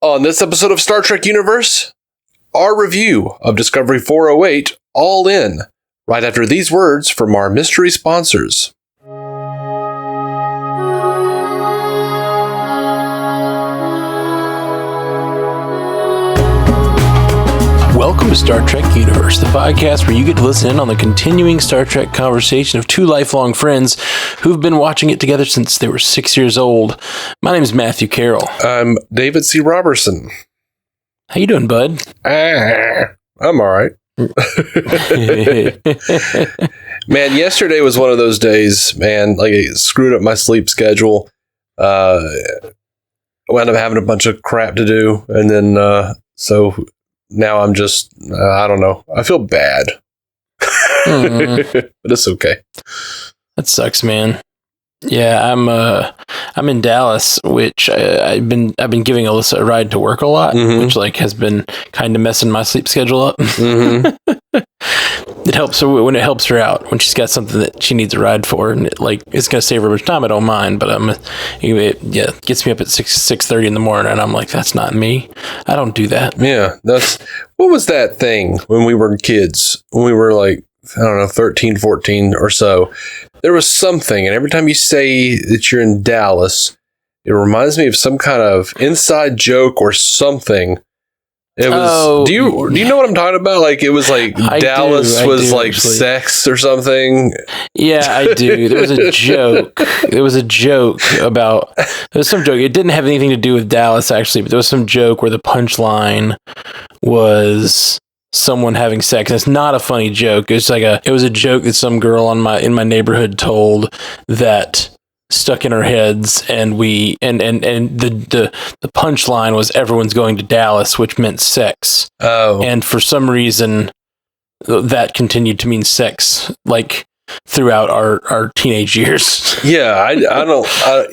On this episode of Star Trek Universe, our review of Discovery 408, All In, right after these words from our mystery sponsors. Welcome to Star Trek Universe, the podcast where you get to listen in on the continuing Star Trek conversation of two lifelong friends who've been watching it together since they were 6 years old. My name is Matthew Carroll. I'm David C. Robertson. How you doing, bud? I'm all right. Man, yesterday was one of those days, man, like it screwed up my sleep schedule. I wound up having a bunch of crap to do, and then so now I'm just, I don't know. I feel bad. But it's okay. That sucks, man. Yeah, I'm in Dallas, which I've been giving Alyssa a ride to work a lot, which like has been kind of messing my sleep schedule up. It helps her when it helps her out, when she's got something that she needs a ride for, and it's gonna save her much time. I don't mind, but it gets me up at 6:30 in the morning, and I'm like, that's not me. I don't do that. Yeah, what was that thing when we were kids? When we were like, I don't know, 13, 14 or so. There was something, and every time you say that you're in Dallas, it reminds me of some kind of inside joke or something. It was. Do you know what I'm talking about? Like it was like Dallas was like actually sex or something. Yeah, I do. There was a joke. There was some joke. It didn't have anything to do with Dallas actually, but there was some joke where the punchline was someone having sex. And it's not a funny joke. It was a joke that some girl in my neighborhood told that stuck in our heads, and the punchline was everyone's going to Dallas, which meant sex. Oh. And for some reason that continued to mean sex like throughout our teenage years. Yeah,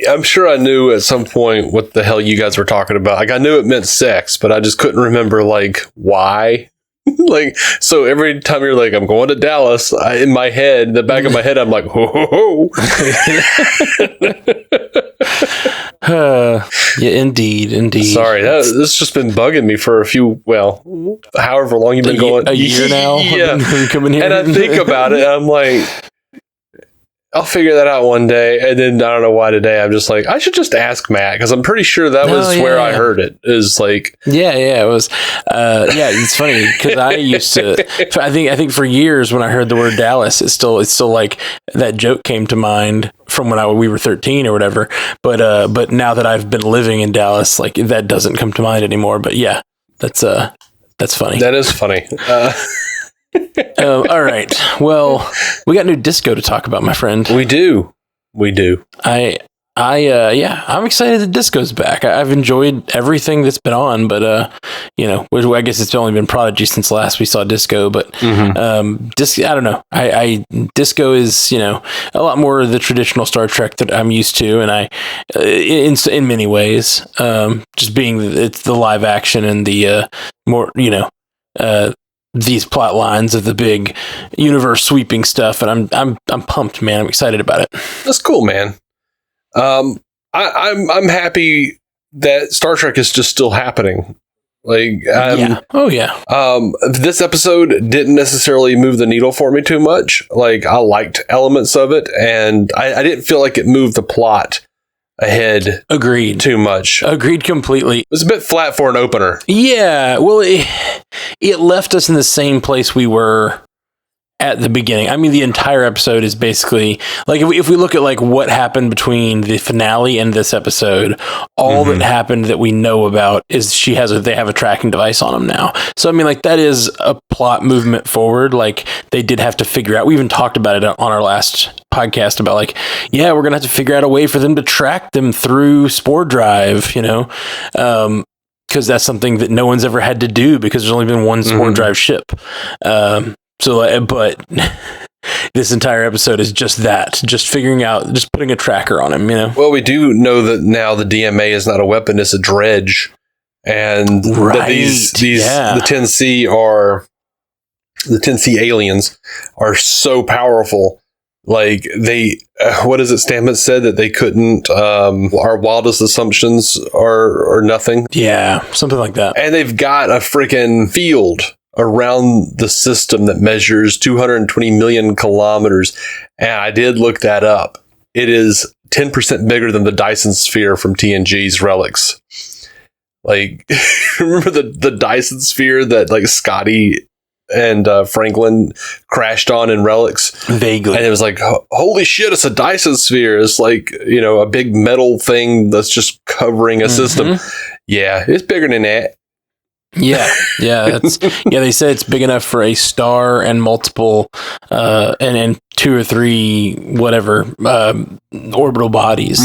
I'm sure I knew at some point what the hell you guys were talking about. Like I knew it meant sex, but I just couldn't remember like why. Like, so every time you're like, I'm going to Dallas, in my head, the back of my head, I'm like, ho, ho, ho. Yeah, indeed. Sorry, this has just been bugging me for however long you've been going. A year now? Yeah. Coming here. And I think about it, and I'm like, I'll figure that out one day. And then I don't know why today I'm just like, I should just ask Matt, because I'm pretty sure that was where I heard it. Is like, it was. It's funny because I used to. I think for years when I heard the word Dallas, it's still like that joke came to mind from when we were 13 or whatever. But now that I've been living in Dallas, like that doesn't come to mind anymore. But yeah, that's funny. That is funny. All right. Well, we got new disco to talk about, my friend. We do. I'm excited that disco's back. I've enjoyed everything that's been on, but I guess it's only been Prodigy since last we saw disco. But disco, I don't know. Disco is a lot more of the traditional Star Trek that I'm used to, and in many ways, just being it's the live action and the more these plot lines of the big universe sweeping stuff, and I'm pumped, man. I'm excited about it. That's cool, man. I'm happy that Star Trek is just still happening. Like, this episode didn't necessarily move the needle for me too much. Like, I liked elements of it, and I didn't feel like it moved the plot ahead. Agreed. Too much. Agreed completely. It was a bit flat for an opener. Yeah. Well, it left us in the same place we were at the beginning. I mean, the entire episode is basically like, if we look at like what happened between the finale and this episode, all that happened that we know about is they have a tracking device on them now. So I mean, like that is a plot movement forward. Like they did have to figure out. We even talked about it on our last podcast about like, yeah, we're gonna have to figure out a way for them to track them through Spore Drive. Because that's something that no one's ever had to do because there's only been one Spore Drive ship. But this entire episode is just figuring out, just putting a tracker on him, Well, we do know that now the DMA is not a weapon, it's a dredge. And that the 10C aliens are so powerful Like what is it? Stamets said that they couldn't. Our wildest assumptions are nothing. Yeah, something like that. And they've got a freaking field around the system that measures 220 million kilometers. And I did look that up. It is 10% bigger than the Dyson Sphere from TNG's Relics. Like, remember the Dyson Sphere that like Scotty and Franklin crashed on in Relics? Vaguely. And it was like, holy shit, it's a Dyson Sphere. It's like, a big metal thing that's just covering a system. Yeah, it's bigger than that. Yeah. They said it's big enough for a star and multiple, and 2 or 3 whatever orbital bodies.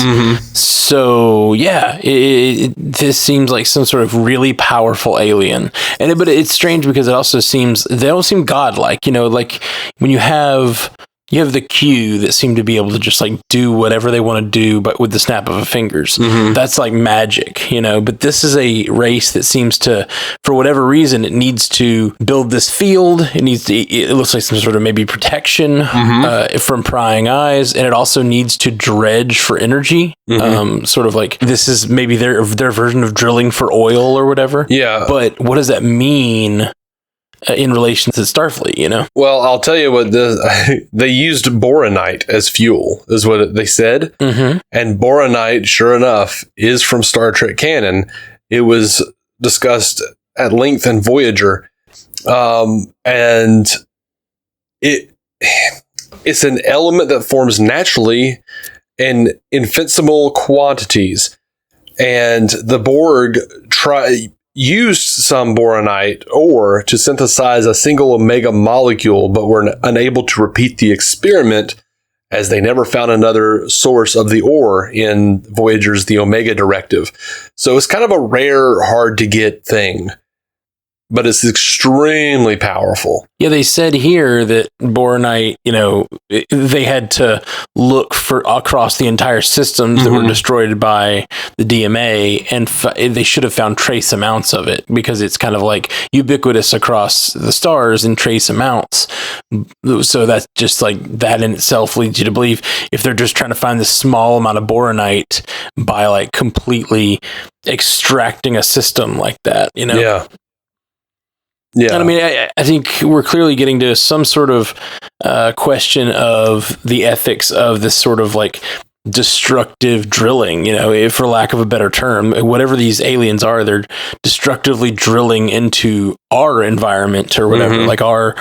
So yeah, this seems like some sort of really powerful alien, but it's strange because they don't seem godlike. Like when you have the Q that seem to be able to just like do whatever they want to do, but with the snap of a fingers. That's like magic, But this is a race that seems to, for whatever reason, it needs to build this field. It looks like some sort of maybe protection from prying eyes, and it also needs to dredge for energy. Sort of like this is maybe their version of drilling for oil or whatever. Yeah, but what does that mean? In relation to Starfleet, Well, I'll tell you what, they used boronite as fuel, is what they said. And boronite, sure enough, is from Star Trek canon. It was discussed at length in Voyager. And it's an element that forms naturally in infinitesimal quantities. And the Borg used some boronite ore to synthesize a single omega molecule, but were unable to repeat the experiment as they never found another source of the ore in Voyager's The Omega Directive. So it's kind of a rare, hard to get thing, but it's extremely powerful. Yeah, they said here that boronite, they had to look for across the entire systems that were destroyed by the DMA, and they should have found trace amounts of it because it's kind of like ubiquitous across the stars in trace amounts. So that's just like that in itself leads you to believe if they're just trying to find this small amount of boronite by like completely extracting a system like that, Yeah. And I mean, I think we're clearly getting to some sort of question of the ethics of this sort of like destructive drilling, for lack of a better term. Whatever these aliens are, they're destructively drilling into our environment or whatever,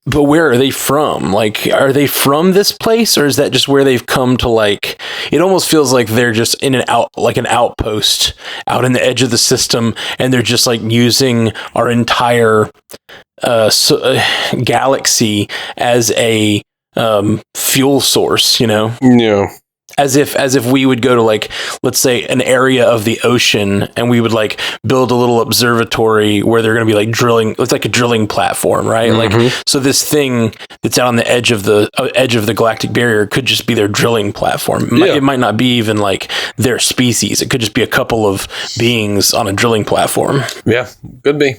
but where are they from? Like, are they from this place, or is that just where they've come to? Like, it almost feels like they're just in an outpost out in the edge of the system, and they're just like using our entire galaxy as a fuel source, Yeah. As if we would go to like, let's say, an area of the ocean, and we would like build a little observatory where they're going to be like drilling. It's like a drilling platform, right? Like, so this thing that's out on the edge of the galactic barrier could just be their drilling platform. It might not be even like their species. It could just be a couple of beings on a drilling platform. Yeah, could be.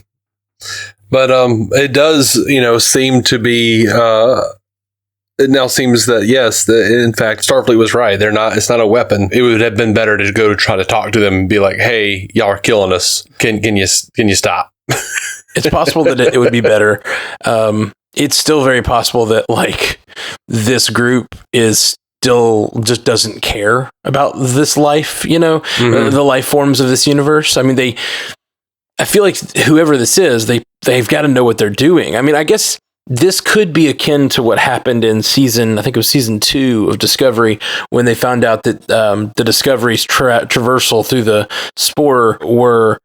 But it does, seem to be. It now seems that yes, in fact, Starfleet was right. It's not a weapon. It would have been better to go to try to talk to them and be like, "Hey, y'all are killing us. Can you stop?" It's possible that it would be better. It's still very possible that like this group is still just doesn't care about this life. The life forms of this universe. I mean, I feel like whoever this is, they've got to know what they're doing. I mean, I guess. This could be akin to what happened in season 2 of Discovery, when they found out that the Discovery's traversal through the spore were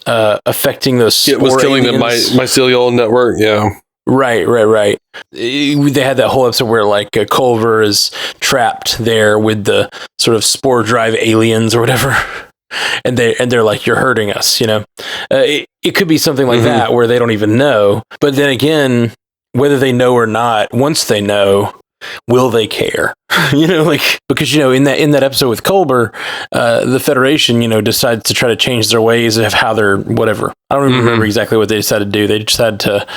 affecting those spore. It was killing aliens. the mycelial network. Yeah. Right. They had that whole episode where like Culver is trapped there with the sort of spore drive aliens or whatever. And they're like, you're hurting us, it could be something like that where they don't even know. But then again, whether they know or not, once they know, will they care? Because in that episode with Culber, the Federation, decides to try to change their ways of how they're whatever. I don't even remember exactly what they decided to do. They decided to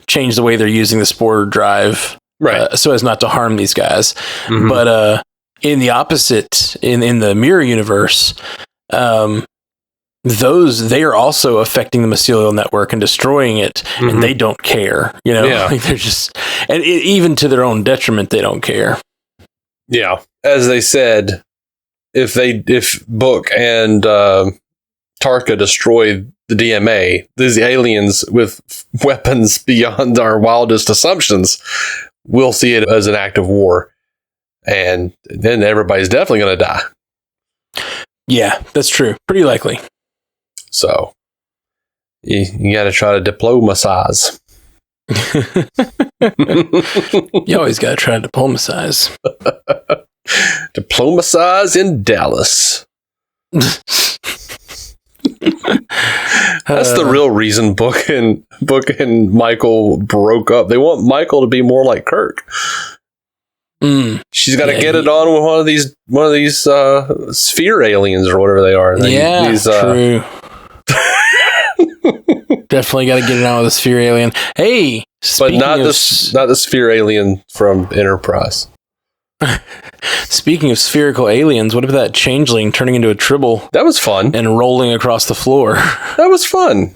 change the way they're using the spore drive Right. So as not to harm these guys. Mhm. But in the opposite, in the mirror universe, they are also affecting the mycelial network and destroying it, Mhm. and they don't care. Yeah. Like they're just, and even to their own detriment, they don't care. Yeah. As they said, if Book and Tarka destroy the DMA, these aliens with weapons beyond our wildest assumptions will see it as an act of war. And then everybody's definitely going to die. Yeah, that's true. Pretty likely. So you got to try to diplomatize. You always got to try to diplomatize. Diplomatize in Dallas. That's the real reason Book and Michael broke up. They want Michael to be more like Kirk. She's got to get it on with one of these sphere aliens or whatever they are. True. Definitely got to get it on with a sphere alien. Hey, but not the sphere alien from Enterprise. Speaking of spherical aliens, what about that changeling turning into a tribble? That was fun. And rolling across the floor. That was fun.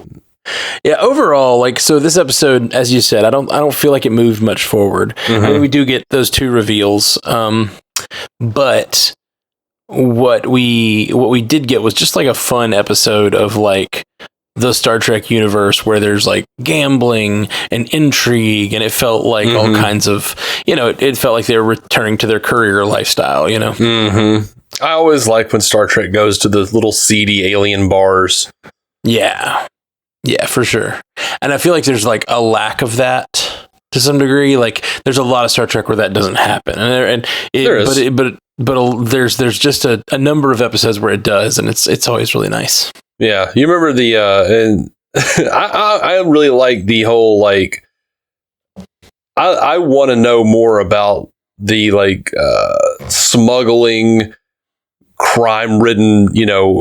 Yeah, overall, so this episode, as you said, I don't feel like it moved much forward. Mm-hmm. I mean, we do get those two reveals, but what we did get was just like a fun episode of like the Star Trek universe where there's like gambling and intrigue, and it felt like all kinds of, it felt like they were returning to their courier lifestyle, Mm-hmm. I always like when Star Trek goes to the little seedy alien bars. Yeah, for sure. And I feel like there's like a lack of that to some degree. Like there's a lot of Star Trek where that doesn't happen, but there's just a number of episodes where it does, and it's always really nice. Yeah, you remember and I really like the whole like. I want to know more about the like smuggling, crime-ridden,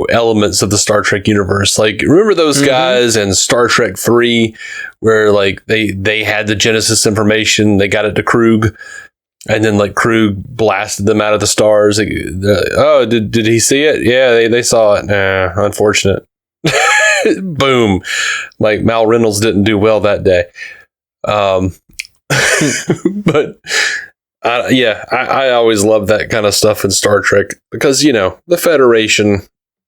elements of the Star Trek universe. Like, remember those guys in Star Trek 3, where like they had the Genesis information, they got it to Krug, and then like Krug blasted them out of the stars. Like, did he see it? Yeah, they saw it. Nah, unfortunate. Boom. Like Mal Reynolds didn't do well that day. But I always love that kind of stuff in Star Trek because, the Federation,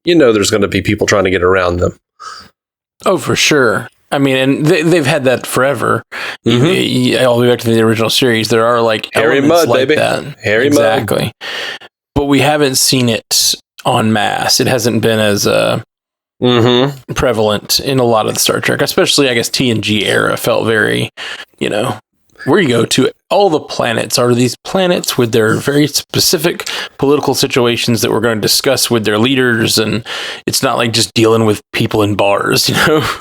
there's going to be people trying to get around them. Oh, for sure. I mean, and they've had that forever. All the way back to the original series, there are like Harry elements Mudd, like baby. that. Harry exactly. Mudd. But we haven't seen it en masse. It hasn't been as prevalent in a lot of the Star Trek, especially I guess TNG era felt very, where you go to all the planets are these planets with their very specific political situations that we're going to discuss with their leaders, and it's not like just dealing with people in bars,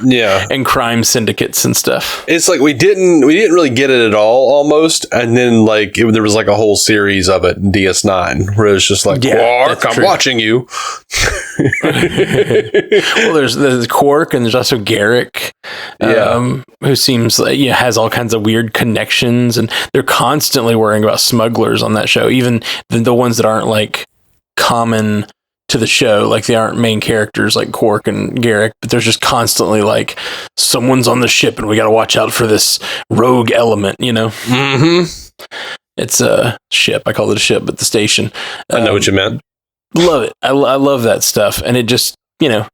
yeah, and crime syndicates and stuff. It's like we didn't really get it at all almost, and then like there was like a whole series of it in DS9 where it's just like, Quark, I'm watching you. Well, there's Quark, and there's also Garrick, who seems like has all kinds of weird connections, and they're constantly worrying about smugglers on that show, even the ones that aren't like common to the show, like they aren't main characters like Quark and Garrick, but there's just constantly like someone's on the ship and we got to watch out for this rogue element, It's a ship. I call it a ship, but the station. I know what you meant. Love it. I love that stuff, and it just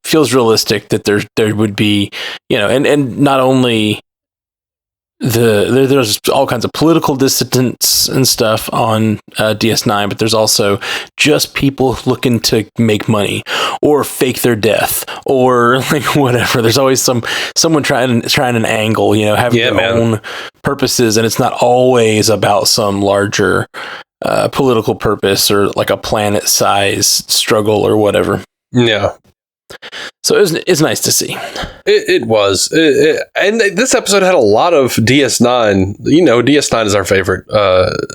feels realistic that there would be and not only there's all kinds of political dissidents and stuff on DS9, but there's also just people looking to make money or fake their death or like whatever. There's always someone trying an angle, having their own purposes, and it's not always about some larger political purpose or like a planet size struggle or whatever. Yeah. So it's nice to see. It was. And this episode had a lot of DS9. DS9 is our favorite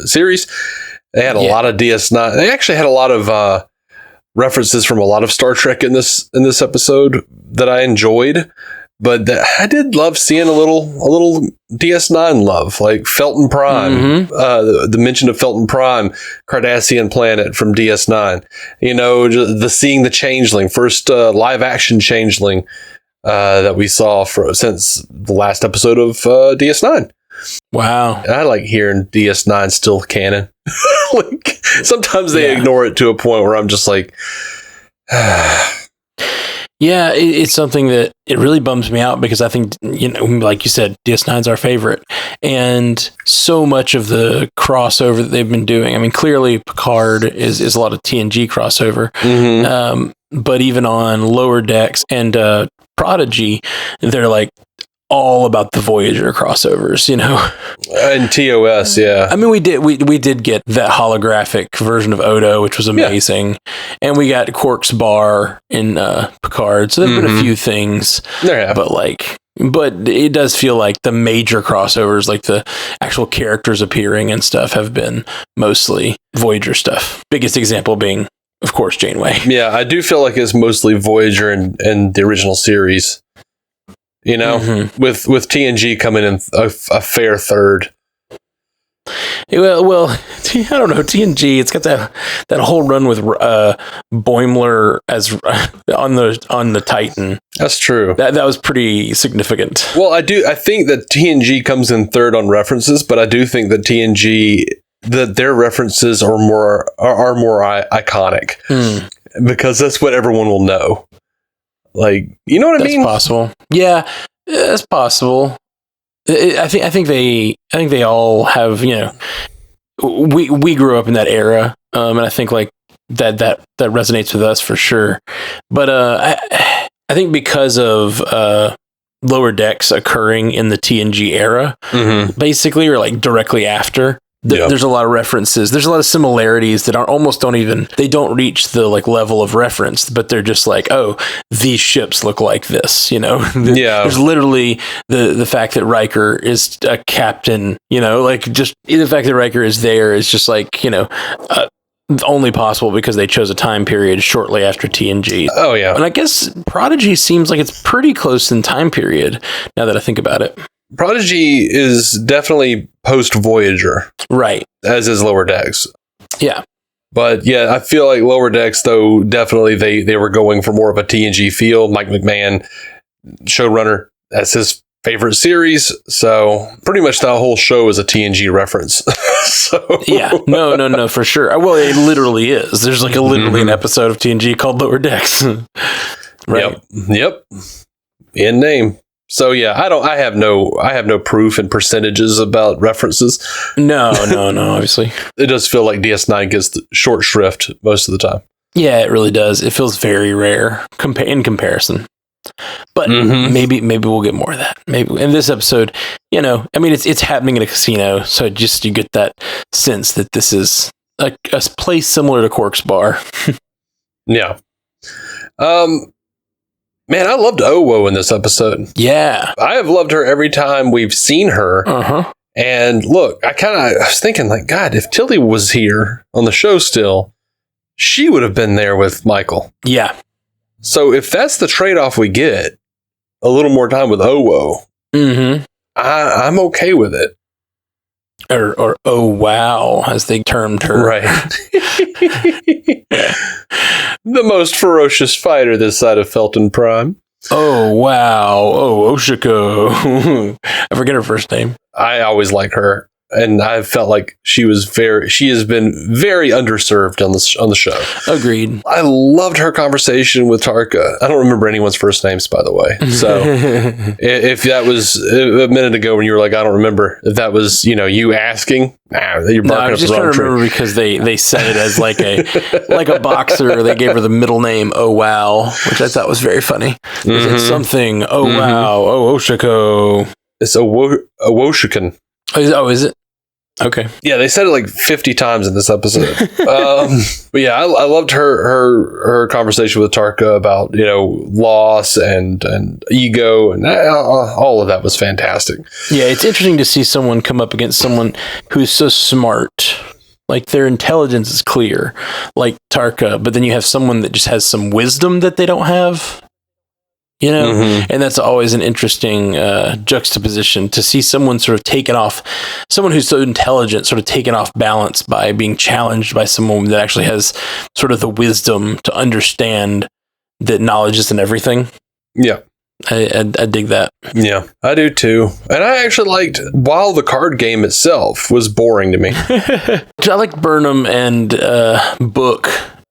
series. They had a lot of DS9. They actually had a lot of references from a lot of Star Trek in this episode that I enjoyed. But I did love seeing a little DS9 love, like Felton Prime. The mention of Felton Prime, Cardassian planet from DS9. You know, seeing the Changeling, first live action Changeling that we saw since the last episode of DS9. Wow. And I like hearing DS9 still canon. Like sometimes they ignore it to a point where I'm just like, yeah, it's something that it really bums me out because I think, you know, like you said, DS9's our favorite. And so much of the crossover that they've been doing, I mean, clearly Picard is a lot of TNG crossover. But even on Lower Decks and Prodigy, they're like all about the Voyager crossovers, you know. And TOS, yeah. I mean, we did get that holographic version of Odo, which was amazing, and we got Quark's bar in Picard. So there've been a few things, but it does feel like the major crossovers, like the actual characters appearing and stuff, have been mostly Voyager stuff. Biggest example being, of course, Janeway. Yeah, I do feel like it's mostly Voyager and the original series. You know, with TNG coming in a fair third. Well, I don't know. TNG, it's got that whole run with Boimler as on the Titan. That's true. That was pretty significant. Well, I think that TNG comes in third on references, but I do think that TNG their references are more iconic because that's what everyone will know. Like, you know what I mean? That's possible. Yeah, that's possible. I think they all have, you know, we grew up in that era, and I think like that resonates with us for sure. But I think because of Lower Decks occurring in the TNG era, basically, or like directly after. There's a lot of references. There's a lot of similarities that don't reach the like level of reference, but they're just like, oh, these ships look like this, you know? There's literally the fact that Riker is a captain, you know, like just the fact that Riker is there is just like, you know, only possible because they chose a time period shortly after TNG. Oh, yeah. And I guess Prodigy seems like it's pretty close in time period now that I think about it. Prodigy is definitely post-Voyager. Right. As is Lower Decks. Yeah. But yeah, I feel like Lower Decks, though, definitely they were going for more of a TNG feel. Mike McMahon, showrunner, that's his favorite series. So pretty much that whole show is a TNG reference. So yeah, no, for sure. Well, it literally is. There's like literally an episode of TNG called Lower Decks. Right. Yep. In name. So yeah, I have no proof and percentages about references. No, obviously. It does feel like DS9 gets the short shrift most of the time. Yeah, it really does. It feels very rare in comparison. But maybe we'll get more of that. Maybe in this episode, you know, I mean, it's happening in a casino, so you get that sense that this is a place similar to Quark's bar. Yeah. Man, I loved Owo in this episode. Yeah. I have loved her every time we've seen her. And look, I was thinking, like, God, if Tilly was here on the show still, she would have been there with Michael. Yeah. So if that's the trade-off we get, a little more time with Owo, I'm okay with it. Or oh wow, as they termed her. Right. The most ferocious fighter this side of Felton Prime. Oh wow. Oh, Oshiko. I forget her first name. I always like her. And I felt like she has been very underserved on the show. Agreed. I loved her conversation with Tarka. I don't remember anyone's first names, by the way. So if that was a minute ago when you were like, I don't remember, if that was, you know, you asking, you're barking I was just trying to remember because they said it as like a boxer. They gave her the middle name, Oh Wow, which I thought was very funny. It's something, Oh Wow, Oh Oshiko. It's a Woshikan. Oh, is it? Okay. Yeah, they said it like 50 times in this episode. But yeah, I loved her conversation with Tarka about, you know, loss and ego, and all of that was fantastic. Yeah, it's interesting to see someone come up against someone who's so smart. Like their intelligence is clear, like Tarka, but then you have someone that just has some wisdom that they don't have. you know? And that's always an interesting juxtaposition to see someone sort of someone who's so intelligent, sort of taken off balance by being challenged by someone that actually has sort of the wisdom to understand that knowledge isn't everything. Yeah. I dig that. Yeah, I do too. And I actually liked, while the card game itself was boring to me. I liked Burnham and Book,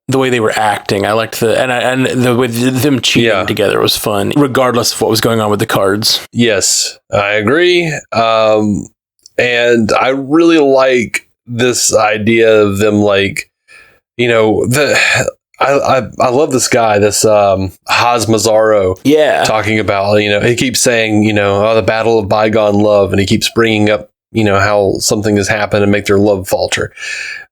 the way they were acting. I liked and the way them cheating together was fun, regardless of what was going on with the cards. Yes, I agree. And I really like this idea of them, like, you know, I love this guy, this Haz Mazzaro. Yeah. Talking about, you know, he keeps saying, you know, the battle of bygone love, and he keeps bringing up, you know, how something has happened and make their love falter.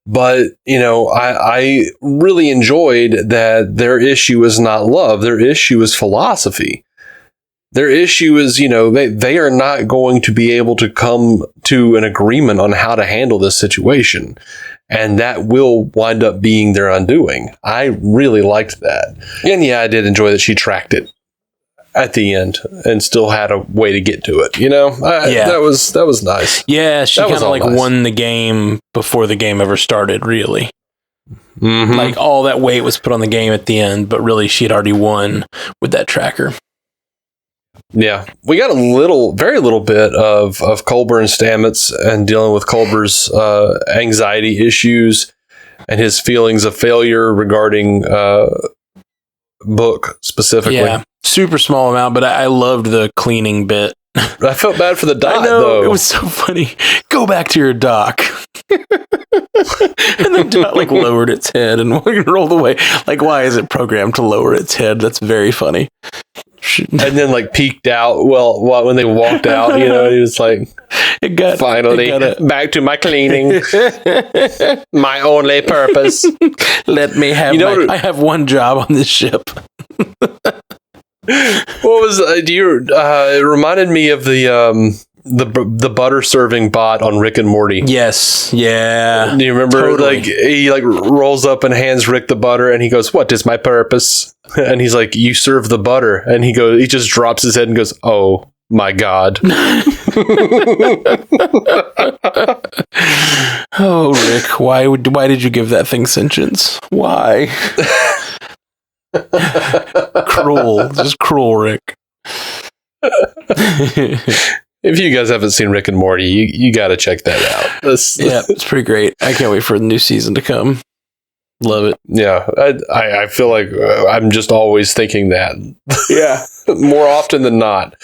But, you know, I really enjoyed that their issue is not love. Their issue is philosophy. Their issue is, you know, they are not going to be able to come to an agreement on how to handle this situation. And that will wind up being their undoing. I really liked that. And yeah, I did enjoy that she tracked it at the end and still had a way to get to it. You know, that was nice. Yeah, she kind of like won the game before the game ever started, really. Like all that weight was put on the game at the end, but really she had already won with that tracker. Yeah, we got very little bit of Culber and Stamets and dealing with Culber's anxiety issues and his feelings of failure regarding Book specifically. Yeah, super small amount, but I loved the cleaning bit. I felt bad for the Dot, I know, though. It was so funny. Go back to your dock. And the Dot like lowered its head and rolled away. Like, why is it programmed to lower its head? That's very funny. And then like peeked out. Well, when they walked out, you know, he was like, finally back to my cleaning. My only purpose. Let me have. I have one job on this ship. What was? It reminded me of the butter serving bot on Rick and Morty. Yes, yeah. Do you remember? Totally. Like he like rolls up and hands Rick the butter, and he goes, "What is my purpose?" And he's like, "You serve the butter." And he just drops his head and goes, "Oh my God." Oh, Rick, why did you give that thing sentience? Why? Cruel, just cruel, Rick. If you guys haven't seen Rick and Morty, you got to check that out. Yeah, it's pretty great. I can't wait for the new season to come. Love it. Yeah, I feel like I'm just always thinking that. Yeah, more often than not.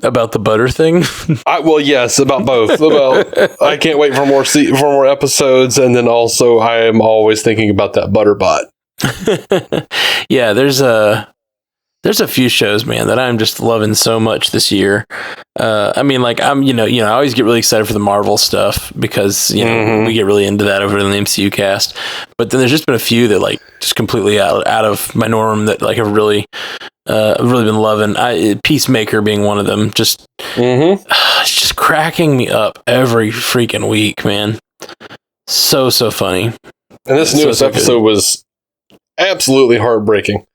About the butter thing? Yes, about both. I can't wait for more episodes, and then also I am always thinking about that butter bot. Yeah, there's a few shows, man, that I'm just loving so much this year. I mean, like I always get really excited for the Marvel stuff because we get really into that over in the MCU cast. But then there's just been a few that like just completely out of my norm that like I've really been loving. Peacemaker being one of them. Just it's just cracking me up every freaking week, man. So funny. And this newest episode was absolutely heartbreaking.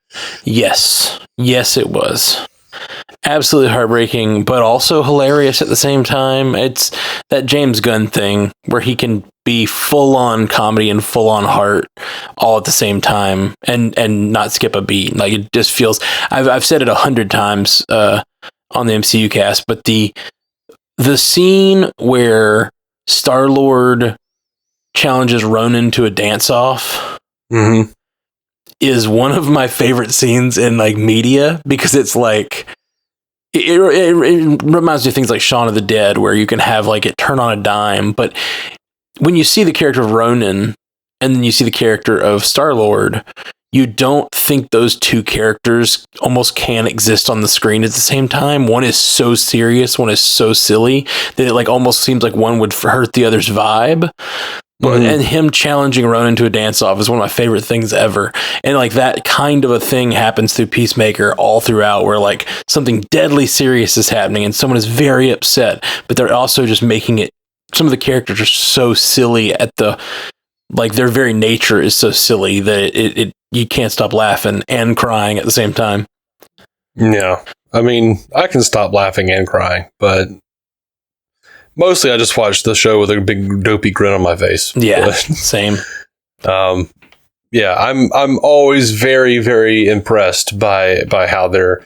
Yes, it was absolutely heartbreaking, but also hilarious at the same time. It's that James Gunn thing where he can be full on comedy and full on heart all at the same time and not skip a beat. Like it just feels. I've said it 100 times on the MCU cast, but the scene where Star-Lord challenges Ronan to a dance off. Is one of my favorite scenes in like media because it's like it reminds me of things like Shaun of the Dead where you can have like it turn on a dime, but when you see the character of Ronan and then you see the character of Star-Lord, you don't think those two characters almost can exist on the screen at the same time. One is so serious, one is so silly that it like almost seems like one would hurt the other's vibe. And him challenging Ronan to a dance-off is one of my favorite things ever. And like that kind of a thing happens through Peacemaker all throughout where like something deadly serious is happening and someone is very upset, but they're also just making it, some of the characters are so silly at the, like their very nature is so silly that it you can't stop laughing and crying at the same time. Yeah. I mean, I can stop laughing and crying, but mostly I just watch the show with a big dopey grin on my face. Yeah, But, same. yeah, I'm always very, very impressed by how they're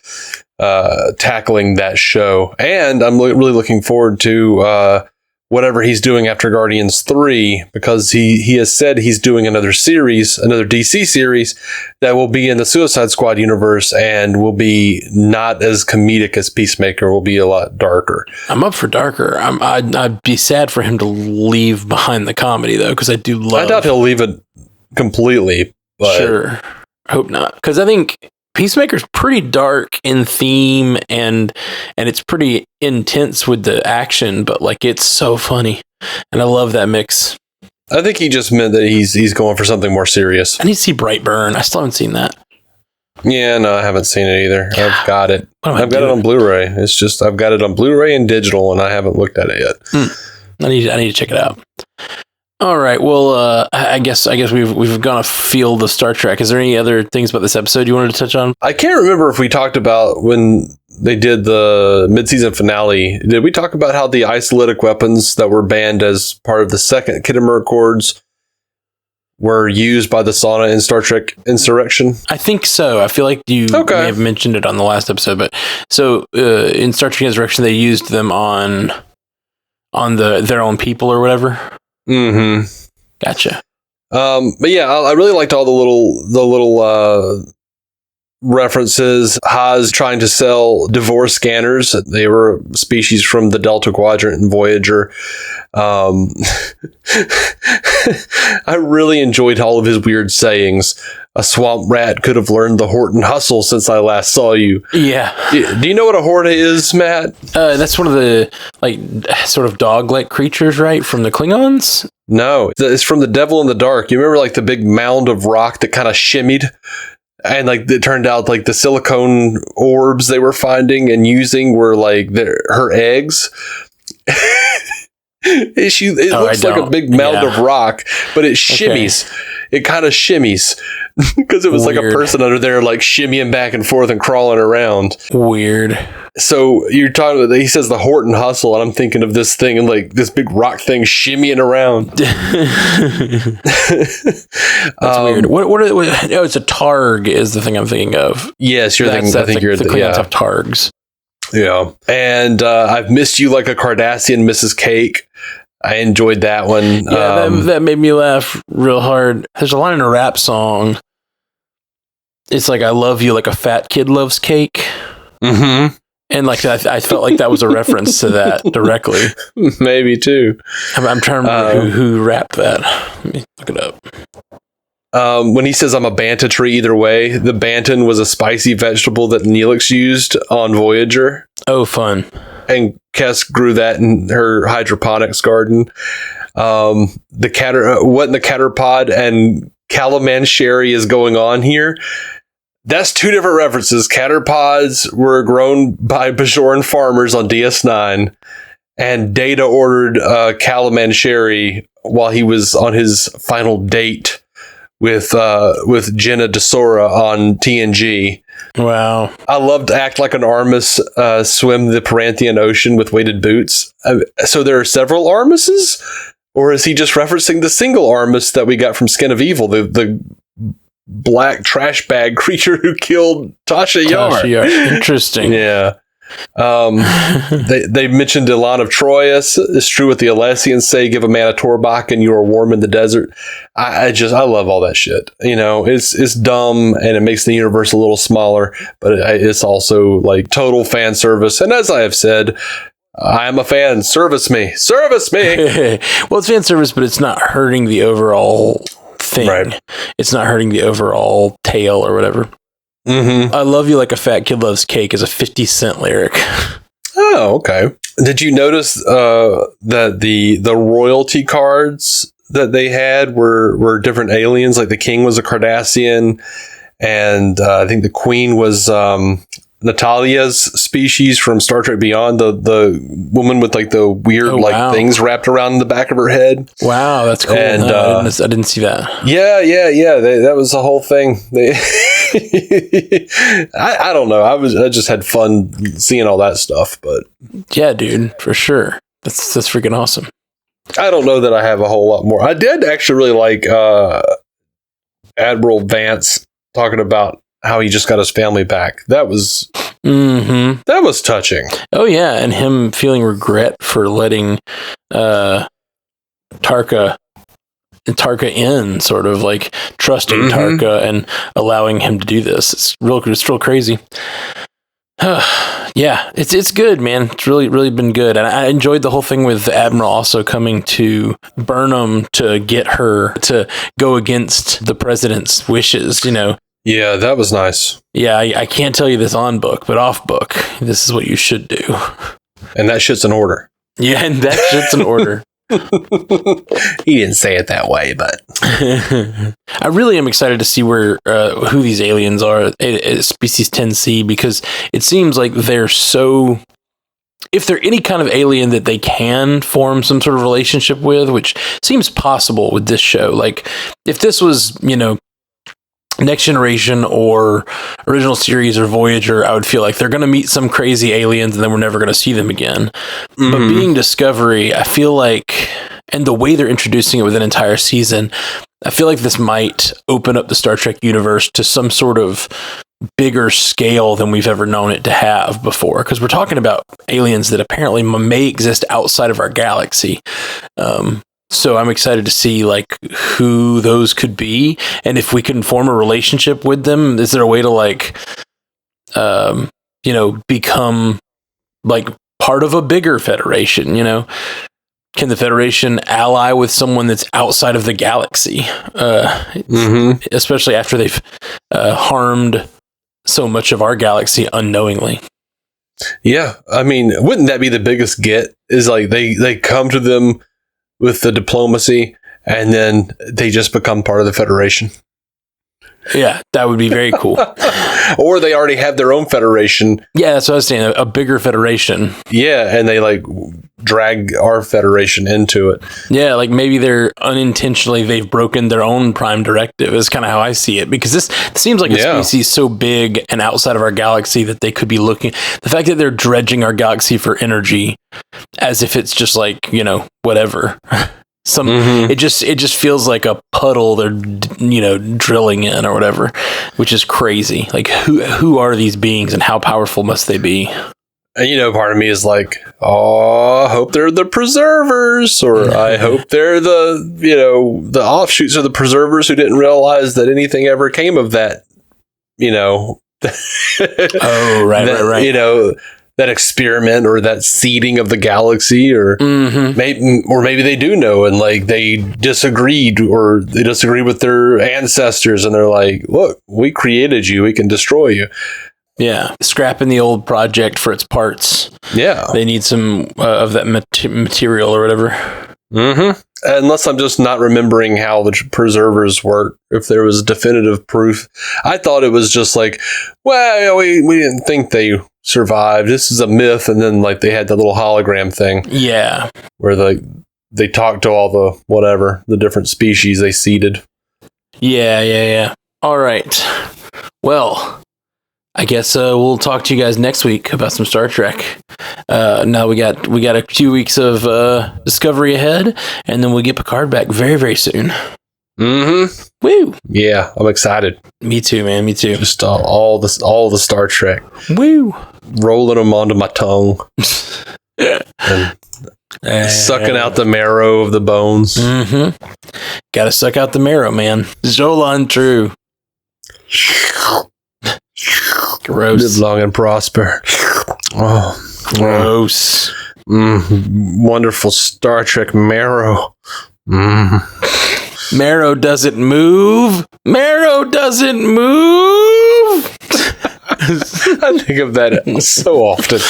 tackling that show, and I'm really looking forward to whatever he's doing after Guardians 3, because he has said he's doing another DC series that will be in the Suicide Squad universe and will be not as comedic as Peacemaker, will be a lot darker. I'm up for darker. I'd be sad for him to leave behind the comedy, though, because I do love... I doubt he'll leave it completely, but... Sure. I hope not. Because I think Peacemaker's pretty dark in theme, and it's pretty intense with the action, but like it's so funny, and I love that mix. I think he just meant that he's going for something more serious. I need to see Brightburn. I still haven't seen that. Yeah, no, I haven't seen it either. I've got it. I've got it on Blu-ray. It's just I've got it on Blu-ray and digital, and I haven't looked at it yet. I need to check it out. All right. Well, I guess we've gone afield of Star Trek. Is there any other things about this episode you wanted to touch on? I can't remember if we talked about when they did the mid-season finale. Did we talk about how the isolytic weapons that were banned as part of the second Khitomer Accords were used by the Sauna in Star Trek Insurrection? I think so. I feel like you may have mentioned it on the last episode, but so in Star Trek Insurrection, they used them on their own people or whatever. Mm-hmm. Gotcha. But yeah, I really liked all the little references. Haas trying to sell divorce scanners. They were a species from the Delta Quadrant and Voyager. I really enjoyed all of his weird sayings. A swamp rat could have learned the Horton hustle since I last saw you. Yeah. Do you know what a Horta is, Matt? That's one of the like sort of dog-like creatures, right? From the Klingons? No, it's from The Devil in the Dark. You remember like the big mound of rock that kind of shimmied? And like it turned out like the silicone orbs they were finding and using were like her eggs. It looks like a big mound of rock, but it shimmies. Okay. It kind of shimmies because it was like a person under there like shimmying back and forth and crawling around. Weird. So you're talking about, he says the Horton hustle, and I'm thinking of this thing and like this big rock thing shimmying around. That's weird. Oh, it's a Targ is the thing I'm thinking of. Yes, you're thinking. I think you're the Klingons have Targs. Yeah, and I've missed you like a Cardassian Mrs. Cake. I enjoyed that one. Yeah, that made me laugh real hard. There's a line in a rap song. It's like, I love you like a fat kid loves cake. Mm-hmm. And like I felt like that was a reference to that directly. Maybe too. I'm trying to remember who rapped that. Let me look it up. When he says I'm a banta tree either way, the bantan was a spicy vegetable that Neelix used on Voyager. Oh, fun. And Kes grew that in her hydroponics garden. What in the Caterpod and Calaman Sherry is going on here? That's two different references. Caterpods were grown by Bajoran farmers on DS9, and Data ordered Calaman Sherry while he was on his final date with Jenna Desora on TNG. Wow. I love to act like an Armus swim the Peranthian Ocean with weighted boots. So there are several Armuses? Or is he just referencing the single Armus that we got from Skin of Evil, the black trash bag creature who killed Tasha Yar? Interesting. Yeah. They mentioned Elan of Troyes. It's true what the Alessians say, give a man a Torbach and you are warm in the desert. I love all that shit. You know, it's dumb and it makes the universe a little smaller, but it's also like total fan service. And as I have said, I am a fan. Service me. Well, it's fan service, but it's not hurting the overall thing. Right. It's not hurting the overall tale or whatever. Mm-hmm. I love you like a fat kid loves cake is a 50 Cent lyric. Oh, okay. Did you notice that the royalty cards that they had were different aliens? Like the king was a Cardassian, and I think the queen was Natalia's species from Star Trek Beyond, the woman with like the weird things wrapped around the back of her head. Wow, that's cool. And I didn't see that. Yeah. That was the whole thing. I don't know. I just had fun seeing all that stuff, but yeah, dude, for sure. That's freaking awesome. I don't know that I have a whole lot more. I did actually really like Admiral Vance talking about how he just got his family back. That was touching. Oh yeah, and him feeling regret for letting Tarka in, sort of like trusting Tarka and allowing him to do this. It's real crazy. Yeah, it's good, man. It's really been good. And I enjoyed the whole thing with the Admiral also coming to Burnham to get her to go against the president's wishes, you know. Yeah, that was nice. Yeah, I can't tell you this on book, but off book, this is what you should do. And that shit's in order. Yeah, and that shit's in order. He didn't say it that way, but I really am excited to see who these aliens are, species 10C, because it seems like they're so. If they're any kind of alien that they can form some sort of relationship with, which seems possible with this show, like if this was, you know, Next Generation or original series or Voyager, I would feel like they're going to meet some crazy aliens and then we're never going to see them again. But being Discovery, I feel like, and the way they're introducing it with an entire season, I feel like this might open up the Star Trek universe to some sort of bigger scale than we've ever known it to have before. Because we're talking about aliens that apparently may exist outside of our galaxy. So I'm excited to see like who those could be, and if we can form a relationship with them. Is there a way to like, become like part of a bigger Federation? You know, can the Federation ally with someone that's outside of the galaxy? Especially after they've harmed so much of our galaxy unknowingly. Yeah, I mean, wouldn't that be the biggest get? Is like they come to them with the diplomacy, and then they just become part of the Federation. Yeah, that would be very cool. Or they already have their own Federation. Yeah, that's what I was saying, a bigger Federation. Yeah, and they like drag our Federation into it. Yeah, like maybe they've broken their own prime directive is kind of how I see it, because this seems like a species so big and outside of our galaxy that they could be looking. The fact that they're dredging our galaxy for energy as if it's just like, you know, whatever. It just feels like a puddle they're, you know, drilling in or whatever, which is crazy. Like who are these beings and how powerful must they be? And, you know, part of me is like, oh, I hope they're the preservers, or I hope they're the offshoots of the preservers who didn't realize that anything ever came of that, you know. Oh, right. You know, that experiment or that seeding of the galaxy, or maybe they do know and like they disagreed, or they disagree with their ancestors and they're like, look, we created you, we can destroy you. Yeah, scrapping the old project for its parts. Yeah, they need some of that material or whatever. Unless I'm just not remembering how the preservers work. If there was definitive proof, I thought it was just like, well, we didn't think they survived. This is a myth, and then like they had the little hologram thing. Yeah, where they talked to all the different species they seeded. Yeah. All right. Well, I guess we'll talk to you guys next week about some Star Trek. Now we got a few weeks of Discovery ahead, and then we'll get Picard back very, very soon. Woo! Yeah, I'm excited. Me too, man. Me too. Just all the Star Trek. Woo! Rolling them onto my tongue. And sucking out the marrow of the bones. Gotta suck out the marrow, man. Zolan true. Gross. Live long and prosper. Oh, gross. Wonderful Star Trek marrow. Marrow doesn't move. Marrow doesn't move. I think of that so often.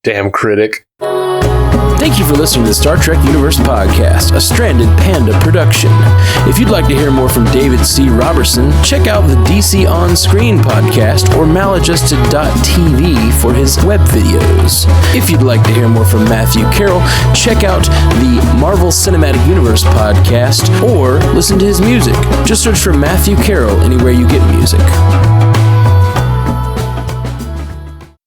Damn critic. Damn Thank you for listening to the Star Trek Universe Podcast, a Stranded Panda production. If you'd like to hear more from David C. Robertson, check out the DC On Screen podcast or maladjusted.tv for his web videos. If you'd like to hear more from Matthew Carroll, check out the Marvel Cinematic Universe podcast or listen to his music. Just search for Matthew Carroll anywhere you get music.